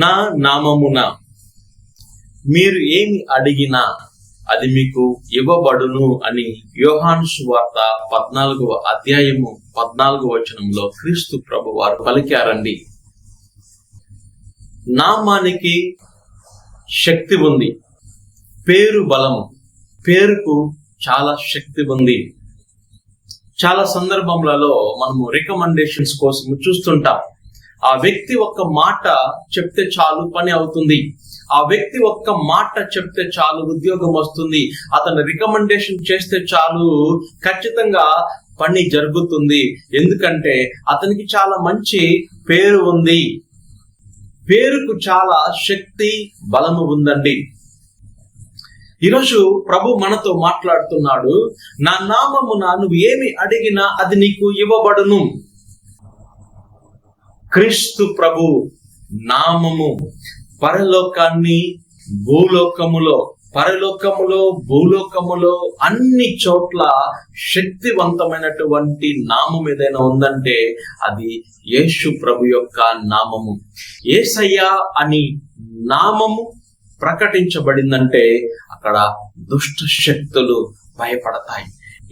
నా నామమున మీరు ఏమి అడిగినా అది మీకు ఇవ్వబడును అని యోహాను సువార్త 14వ అధ్యాయము 14వ వచనంలో క్రీస్తు ప్రభు వారు పలికారండి. నామానికి శక్తి ఉంది, పేరు బలము, పేరుకు చాలా శక్తి ఉంది. చాలా సందర్భములలో మనము రికమెండేషన్స్ కోసం చూస్తుంటాం. ఆ వ్యక్తి ఒక్క మాట చెప్తే చాలు పని అవుతుంది, ఆ వ్యక్తి ఒక్క మాట చెప్తే చాలు ఉద్యోగం వస్తుంది, అతను రికమెండేషన్ చేస్తే చాలు ఖచ్చితంగా పని జరుగుతుంది. ఎందుకంటే అతనికి చాలా మంచి పేరు ఉంది, పేరుకు చాలా శక్తి బలము ఉందండి. ఈరోజు ప్రభు మనతో మాట్లాడుతున్నాడు, నా నామమున నువ్వు ఏమి అడిగినా అది నీకు ఇవ్వబడును. క్రీస్తు ప్రభు నామము పరలోకాన్ని భూలోకములో అన్ని చోట్ల శక్తివంతమైనటువంటి నామం ఏదైనా ఉందంటే అది యేసు ప్రభు యొక్క నామము. యేసయ్య అని నామము ప్రకటించబడిందంటే అక్కడ దుష్ట శక్తులు భయపడతాయి.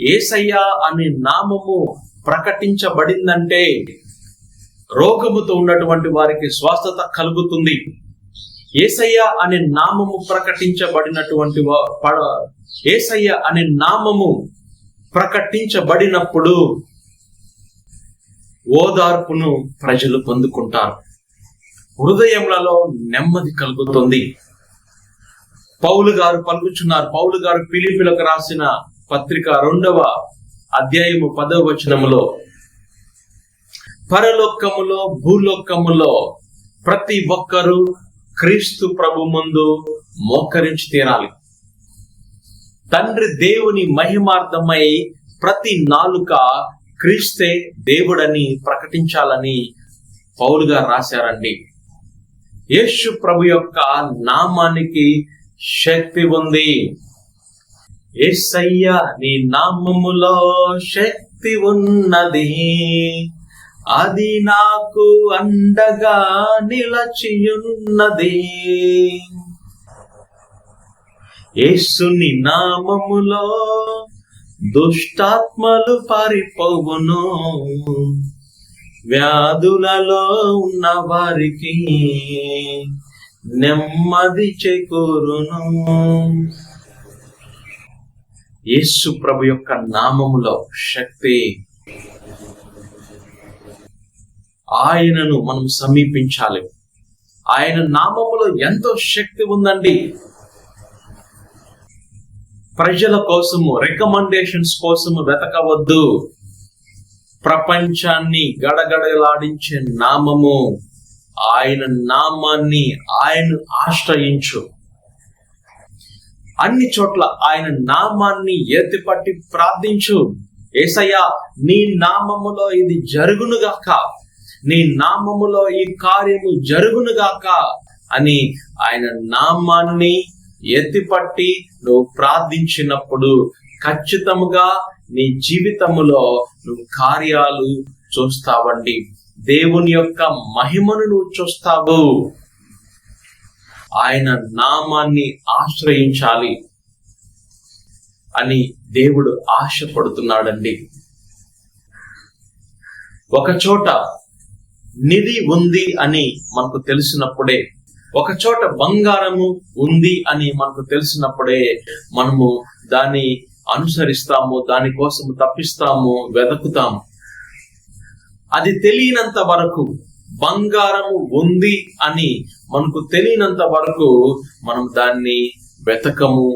యేసయ్య అనే నామము ప్రకటించబడిందంటే రోగముతో ఉన్నటువంటి వారికి స్వస్థత కలుగుతుంది. యేసయ్య అనే నామము యేసయ్య అనే నామము ప్రకటించబడినప్పుడు ఓదార్పును ప్రజలు పొందుకుంటారు, హృదయములలో నెమ్మది కలుగుతుంది. పౌలు గారు పలుకుచున్నారు. పౌలు గారు ఫిలిప్పీలకు రాసిన పత్రిక 2వ అధ్యాయము 10వ వచనములో, పరలోకములో భూలోకములో ప్రతి ఒక్కరూ క్రీస్తు ప్రభు ముందు మోకరించి తీరాలి. తండ్రి దేవుని మహిమార్థమై ప్రతి నాలుక క్రీస్తే దేవుడని ప్రకటించాలని పౌలు గారు రాశారండి. యేసు ప్రభు యొక్క నామానికి శక్తి ఉంది. యేసయ్య నీ నామములో శక్తి ఉన్నది, అది నాకు అండగా నిలచియున్నది. యేసుని నామములో దుష్టాత్మలు పారిపోవును, వ్యాధులలో ఉన్న వారికి నెమ్మది చేకూరును. యేసు ప్రభు యొక్క నామములో శక్తి. ఆయనను మనం సమీపించాలి. ఆయన నామములో ఎంతో శక్తి ఉందండి. ప్రజల కోసము, రికమెండేషన్స్ కోసము వెతకవద్దు. ప్రపంచాన్ని గడగడలాడించే నామము ఆయన నామాన్ని ఆయన ఆశ్రయించు. అన్ని చోట్ల ఆయన నామాన్ని ఎత్తిపట్టి ప్రార్థించు. యేసయ్యా నీ నామములో ఇది జరుగునుగాక, నీ నామములో ఈ కార్యము జరుగునుగాక అని ఆయన నామాన్ని ఎత్తిపట్టి నువ్వు ప్రార్థించినప్పుడు ఖచ్చితంగా నీ జీవితములో నువ్వు కార్యాలు చూస్తావండి. దేవుని యొక్క మహిమను నువ్వు చూస్తావు. ఆయన నామాన్ని ఆశ్రయించాలి అని దేవుడు ఆశపడుతున్నాడండి. ఒక చోట నిధి ఉంది అని మనకు తెలిసినప్పుడే, ఒక చోట బంగారము ఉంది అని మనకు తెలిసినప్పుడే మనము దాన్ని అనుసరిస్తాము, దానికోసం తప్పిస్తాము, వెతుకుతాము. అది తెలియనంత వరకు, బంగారము ఉంది అని మనకు తెలియనంత వరకు మనం దాన్ని వెతకము,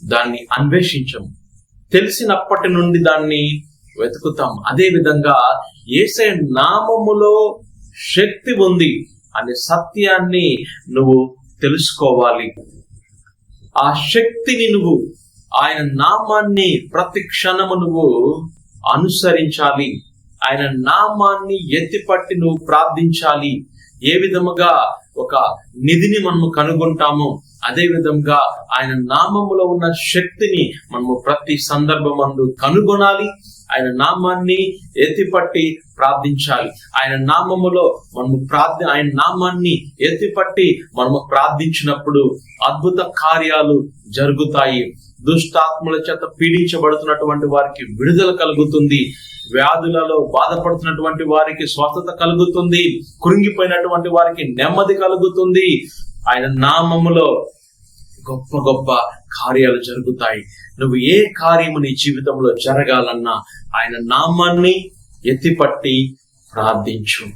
దాన్ని అన్వేషించము. తెలిసినప్పటి నుండి దాన్ని వెతుకుతాం. అదే విధంగా యేసయ్య నామములో శక్తి ఉంది అనే సత్యాన్ని నువ్వు తెలుసుకోవాలి. ఆ శక్తిని నువ్వు, ఆయన నామాన్ని ప్రతి క్షణము నువ్వు అనుసరించాలి. ఆయన నామాన్ని ఎత్తిపట్టి నువ్వు ప్రార్థించాలి. ఏ విధముగా ఒక నిధిని మనము కనుగొంటామో అదే విధంగా ఆయన నామములో ఉన్న శక్తిని మనము ప్రతి సందర్భమందు కనుగొనాలి. ఆయన నామాన్ని ఎత్తిపట్టి ప్రార్థించాలి. ఆయన నామములో ఆయన నామాన్ని ఎత్తిపట్టి మనము ప్రార్థించినప్పుడు అద్భుత కార్యాలు జరుగుతాయి. దుష్టాత్మల చేత పీడించబడుతున్నటువంటి వారికి విడుదల కలుగుతుంది. వ్యాధులలో బాధపడుతున్నటువంటి వారికి స్వస్థత కలుగుతుంది. కృంగిపోయినటువంటి వారికి నెమ్మది కలుగుతుంది. ఆయన నామములో గొప్ప గొప్ప కార్యాలు జరుగుతాయి. నువ్వు ఏ కార్యము నీ జీవితంలో జరగాలన్నా ఆయన నామాన్ని ఎత్తిపట్టి ప్రార్థించు.